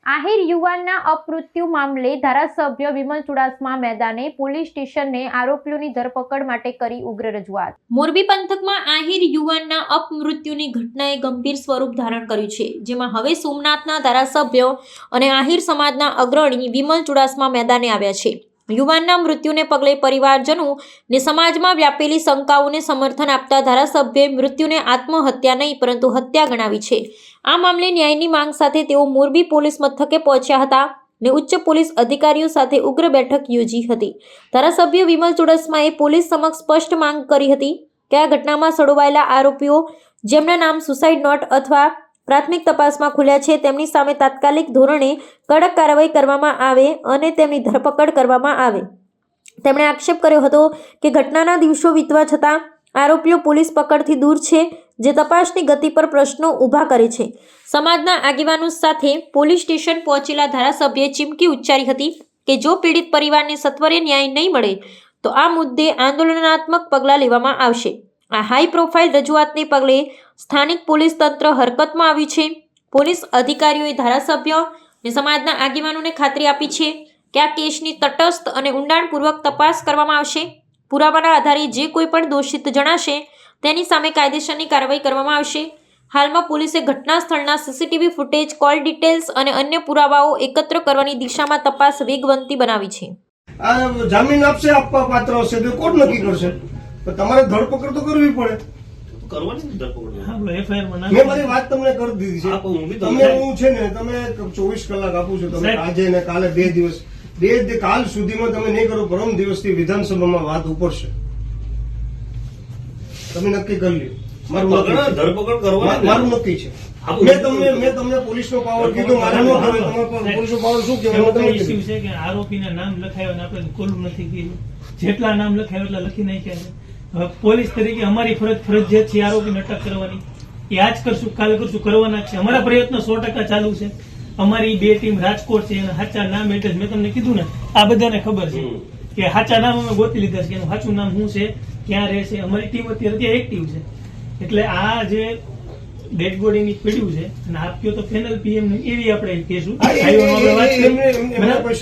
આહિર યુવાનના અપમૃત્યુ મામલે ધારાસભ્ય વિમલ ચુડાસમા મેદાને પોલીસ સ્ટેશનને આરોપીઓની ધરપકડ માટે કરી ઉગ્ર રજૂઆત। મોરબી પંથકમાં આહિર યુવાનના અપમૃત્યુની ઘટનાએ ગંભીર સ્વરૂપ ધારણ કર્યું છે, જેમાં હવે સોમનાથના ધારાસભ્ય અને આહિર સમાજના અગ્રણી વિમલ ચુડાસમા મેદાને આવ્યા છે। યુવાનના મૃત્યુને પગલે પરિવારજનો ને સમાજમાં વ્યાપેલી શંકાઓને સમર્થન આપતા ધારાસભ્યએ મૃત્યુને આત્મહત્યા નહીં પરંતુ હત્યા ગણાવી છે। આ મામલે ન્યાયની માંગ સાથે તેઓ મોરબી પોલીસ મથકે પહોંચ્યા હતા ને ઉચ્ચ પોલીસ અધિકારીઓ સાથે ઉગ્ર બેઠક યોજી હતી। ધારાસભ્ય વિમલ ચુડાસમાએ પોલીસ સમક્ષ સ્પષ્ટ માંગ કરી હતી કે આ ઘટનામાં સંડોવાયેલા આરોપીઓ જેમના નામ સુસાઇડ નોટ અથવા પ્રાથમિક તપાસમાં ખુલ્યા છે તેમની સામે તાત્કાલિક ધોરણે કડક કાર્યવાહી કરવામાં આવે અને તેમની ધરપકડ કરવામાં આવે। તેમણે આક્ષેપ કર્યો હતો કે ઘટનાના દિવસો વીતવા છતાં આરોપીઓ પોલીસ પકડથી દૂર છે, જે તપાસની ગતિ પર પ્રશ્નો ઊભા કરે છે। સમાજના આગેવાનો સાથે પોલીસ સ્ટેશન પહોંચેલા ધારાસભ્યએ ચીમકી ઉચ્ચારી હતી કે જો પીડિત પરિવારને સત્વરે ન્યાય નહીં મળે તો આ મુદ્દે આંદોલનાત્મક પગલાં લેવામાં આવશે। આ હાઈ પ્રોફાઇલ રજૂઆતને પગલે સ્થાનિક પોલીસ તંત્ર હરકતમાં આવ્યું છે। પોલીસ અધિકારીઓએ ધારાસભ્ય અને સમાજના આગેવાનોને ખાતરી આપી છે કે આ કેસની તટસ્થ અને ઊંડાણપૂર્વક તપાસ કરવામાં આવશે। પુરાવાના આધારે જે કોઈ પણ દોષિત જણાશે તેની સામે કાયદેસરની કાર્યવાહી કરવામાં આવશે। હાલમાં પોલીસે ઘટના સ્થળના સીસીટીવી ફૂટેજ, કોલ ડિટેલ્સ અને અન્ય પુરાવાઓ એકત્ર કરવાની દિશામાં તપાસ વેગવંતી બનાવી છે। આ જામીન આપશે, આપવા પાત્ર હશે તો કોર્ટ નક્કી કરશે, પણ તમારે ધરપકડ તો કરવી પડે। મેં મારી વાત તમને કરી દીધી છે। તમે હું છે ને તમે 24 કલાક આપું છું, તમે આજે ને કાલે 2 દિવસ કાલ સુધીમાં તમે નહીં કરો, પરમ દિવસથી વિધાનસભામાં વાત ઉપડશે। તમે નક્કી કરી લ્યો, મારું મારું નક્કી છે। મેં તમને પોલીસનો પાવર કીધો, મારે ન કરે તમારે પોલીસનો પાવર શું કહેવાય છે કે આરોપીના નામ લખાયો ને આપણે ખોલું નથી કર્યું, જેટલા નામ લખાયો એટલા લખી નાખ્યા છે। હવે પોલીસ તરીકે અમારી ફરજિયાત છે આરોપીને અટક કરવાની, એ આજ કરશું કાલે કરશું કરવાના છે। અમારા પ્રયત્નો 100% ચાલુ છે। અમારી 2 ટીમ રાજકોટ છે, એના સાચા નામ એડ્રેસ મેં તમને કીધું ને, આ બધાને ખબર છે કે સાચા નામ અમે ગોતી લીધા છે, એનું સાચું નામ શું છે, ક્યાં રહે છે। અમારી ટીમ અત્યારે ત્યાં એક્ટિવ છે, એટલે આ જે ડેડ બોડીની પીડ્યું છે અને આપ્યો તો ફેનલ પીએમ એવી આપણે કહેશું,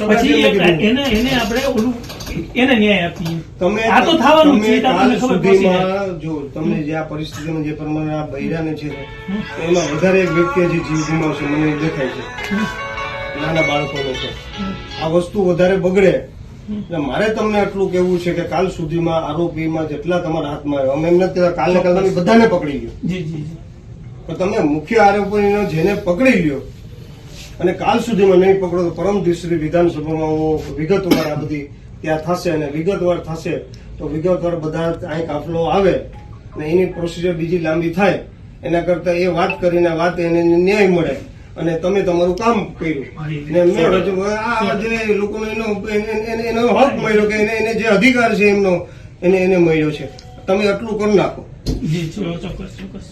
પછી એને આપણે ઓલું એને ન્યાય આપીએ। આ તો થવાનું છે, તમને ખબર પડશે। જો તમને જે આ પરિસ્થિતિમાં જે પ્રમાણે આ બૈરાને છે એમાં વધારે એક વ્યક્તિ જે જીવ ગુમાવશે મને દેખાય છે, નાના બાળકોને છે। આ વસ્તુ વધારે બગડે, મારે તમને આટલું કેવું છે કે કાલ સુધીમાં આરોપીમાં જેટલા તમારા હાથમાં આવ્યો, અમે એમ નથી કાલને કાલ તમે બધાને પકડી લ્યો, પણ તમે મુખ્ય આરોપીને જેને પકડી લ્યો અને કાલ સુધીમાં નહીં પકડો તો પરમ દિવસે વિધાનસભામાં વિગતવાર આ બધી ત્યાં થશે અને વિગતવાર થશે તો વિગતવાર બધા અહીં કાફલો આવે અને એની પ્રોસિજર બીજી લાંબી થાય, એના કરતા એ વાત કરીને વાત એને ન્યાય મળે અને તમે તમારું કામ કર્યું ને મેં આ જે લોકોનો એનો હક મળ્યો કે એને જે અધિકાર છે એમનો એને મળ્યો છે, તમે આટલું કરી નાખો। જી ચોક્કસ ચોક્કસ।